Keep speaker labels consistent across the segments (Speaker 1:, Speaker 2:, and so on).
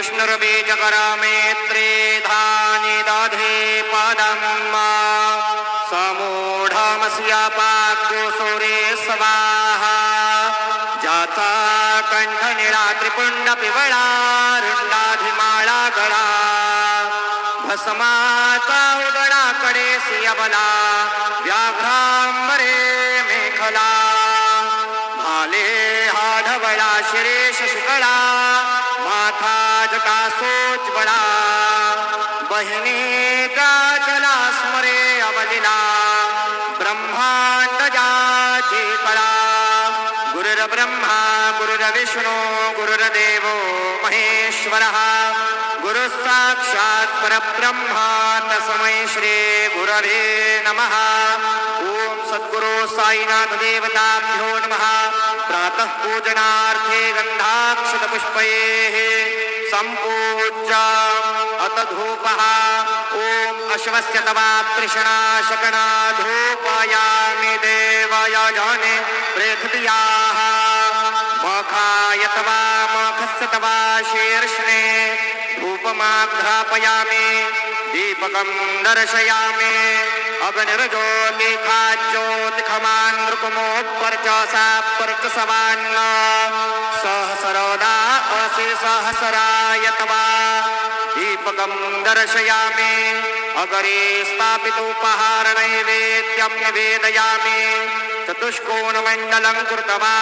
Speaker 1: विष्णुर्बीजकरमेत्रे धानि दधे पदं समूढमस्यापाग्योसूरे स्वाहा जाता कंठनिळा त्रिपुंडपिवळा रुंडाधिमाळा गळा भस्माचा उदडाकडे सियबला व्याघ्रांबरे मेखला भाले हाढवळा शिरेश शुकळा माथा जटासोच बळा बहिणी गाजला स्मरे अवलिला ब्रह्मांड जाची कळा गुरुर्ब्रह्मा गुरुर्विष्णू गुरुर्देवो महेश्वरः गुरु साक्षात् परब्रह्म तस्मै श्री गुरवे नमः। ओम सद्गुरु साईनाथ देवताभ्यो नमः। प्रातः पूजनार्थे गंधाक्षत पुष्पैः संपूज्य अत धूपः ओम अश्वस्य तवा तृष्णाशकना धूपयामि देवाय जाने प्रेखतियाः मखाय तवा मखस्य तवा शीर्ष्णे धूपमाघ्रापयामि दीपकं दर्शयामि अग्निर्ज्योतिखाज्योतिखमान् नृकुमोत्पर्चसा पर्कसवान्न सहस्रोदा असि सहस्राय तवा दीपकं दर्शयामि अगरे स्थापितोपहारनैवेद्यं निवेदयामि चतुष्कोणमण्डलं कृत्वा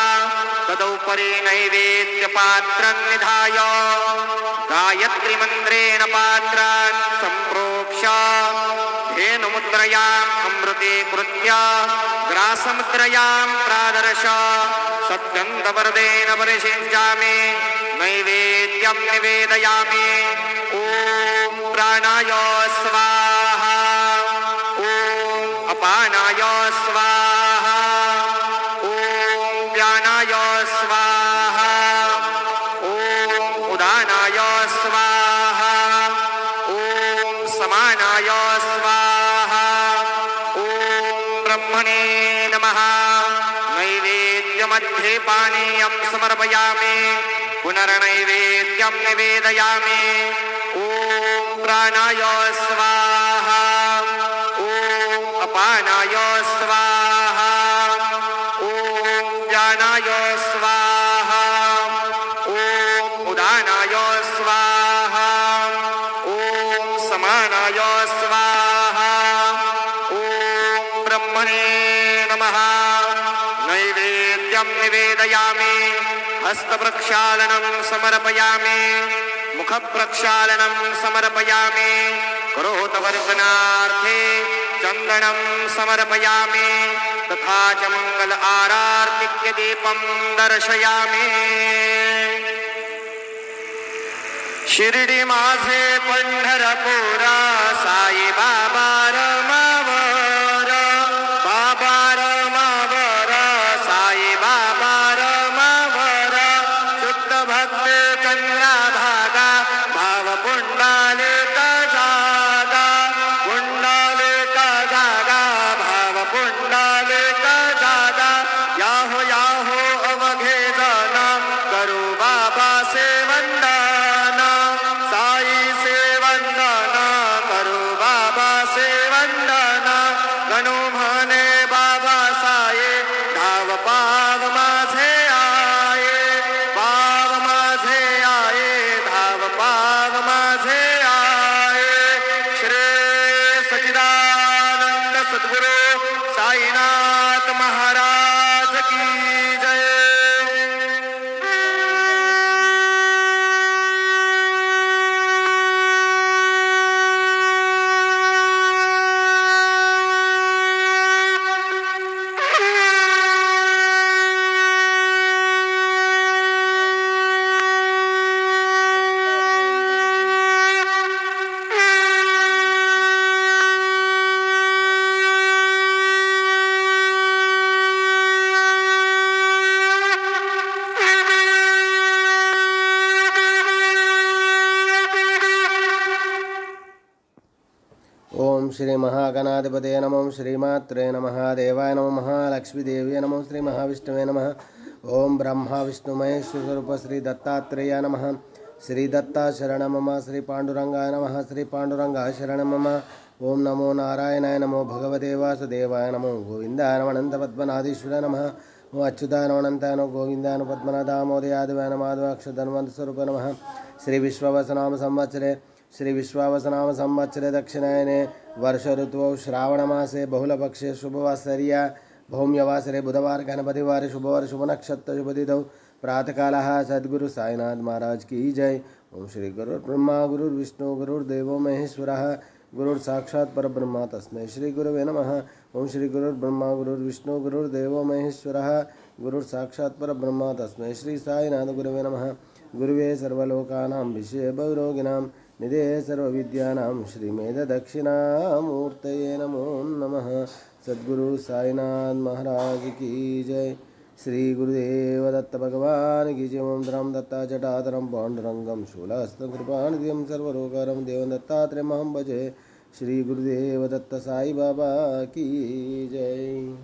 Speaker 1: तदुपरि नैवेद्यपात्रं निधाय गायत्रीमन्त्रेण पात्रान् सम्प्रोक्ष्य धेनुमुद्रयाम् अमृतीकृत्य ग्रासमुद्रयां प्रादर्श सत्यन्तवरदेन परिषिञ्जामि नैवेद्यं निवेदयामि ॐ प्राणाय स्वाहा ॐ अपानाय स्वाहा ॐ व्यानाय स्वाहा ॐ उदानाय स्वाहा ॐ समानाय स्वाहा ॐ ब्रह्मणे नमः। नैवेद्यमध्ये पानीयं समर्पयामि पुनर्नैवेद्यं निवेदयामि ॐ प्राणाय स्वाहा ॐ अपानाय स्वाहा ॐ व्यानाय स्वाहा ॐ उदानाय स्वाहा ॐ समानाय स्वाहा ॐ ब्रह्मणे नमः। नैवेद्यं निवेदयामि हस्तप्रक्षालनं समर्पयामि मुखप्रक्षालनं समर्पयामि करोतवर्धनार्थे चन्दनं समर्पयामि तथा च मंगल आरार्तिक्य दीपं दर्शयामि। शिर्डी माझे पंढरपूर साई बाबा रमावर बाबा रमावर साई बाबा रमावर शुद्ध भक्त चंद्रा भागा भाव पुंडालिक जागा पुंडालिक जागा भाव पुंडालिक जागा याहो याहो अवघे जन करू बाबा से वंदन साई से वंदन करू बाबा से वंदन गणू म्हणे बाबा साई धाव पाव माझे आये पाव माझे आये धाव पाव माझे आये। श्री सच्चिदानंद सद्गुरु साईनाथ महाराज की जय।
Speaker 2: ओम श्री महागणाधिपते नमः श्रीमात्रे नमः देवाय नमः महालक्ष्मीदेव्यै नमः श्री महाविष्णुवे नमः ओम ब्रह्मा विष्णु महेश्वर स्वरूप श्री दत्तात्रेय नमः श्री दत्ता शरण मम श्री पांडुरंगाय नमः श्री पांडुरंगाय शरण मम ओम नमो नारायणाय नमो भगवते वासुदेवाय नमो गोविंदाय नमो अनंत पद्मनाधीश्वर नमः ओम अच्युताय नमो अनंताय नमो गोविंदाय नमो पद्मनादामोदयादिवाय नमः माधवाक्षधन्वंत स्वरूप नमः श्री विश्वावसनाम संवत्सरे श्री विश्वावसनाम संवत्सरे दक्षिणायने वर्ष ऋतु श्रावणमासे बहुलपक्षे शुभवासर्या भौम्यवासरे बुधवार गणपतिवार शुभवार शुभ नक्षत्र शुभ तिथौ प्रातःकालः सद्गुरु साईनाथ महाराज की जय। ओम श्री गुरुर्ब्रह्मा गुरुर्विष्णु गुरुर्देवो महेश्वरः गुरुर्साक्षात् परब्रह्म तस्मै श्री गुरवे नमः। ओम श्री गुरुर्ब्रह्मा गुरुर्विष्णु गुरुर्देवो महेश्वरः गुरुर्साक्षात् परब्रह्म तस्मै श्री साईनाथ गुरवे नमः। गुरुवे सर्वलोकानां विषये भवरोगिणां निधे सर्वविद्यानां श्रीमेधदक्षिणामूर्तये नमो नमः। सद्गुरु साईनाथ महाराज की जय। श्री गुरुदेव दत्त भगवान की जय। ओम द्रम दत्ता जटाधरम पांडुरंगम शूलहस्तं कृपानिधिं सर्वरोगहरं देवं दत्तात्रेयमहं भजे। श्री गुरुदेव दत्त साई बाबा की जय।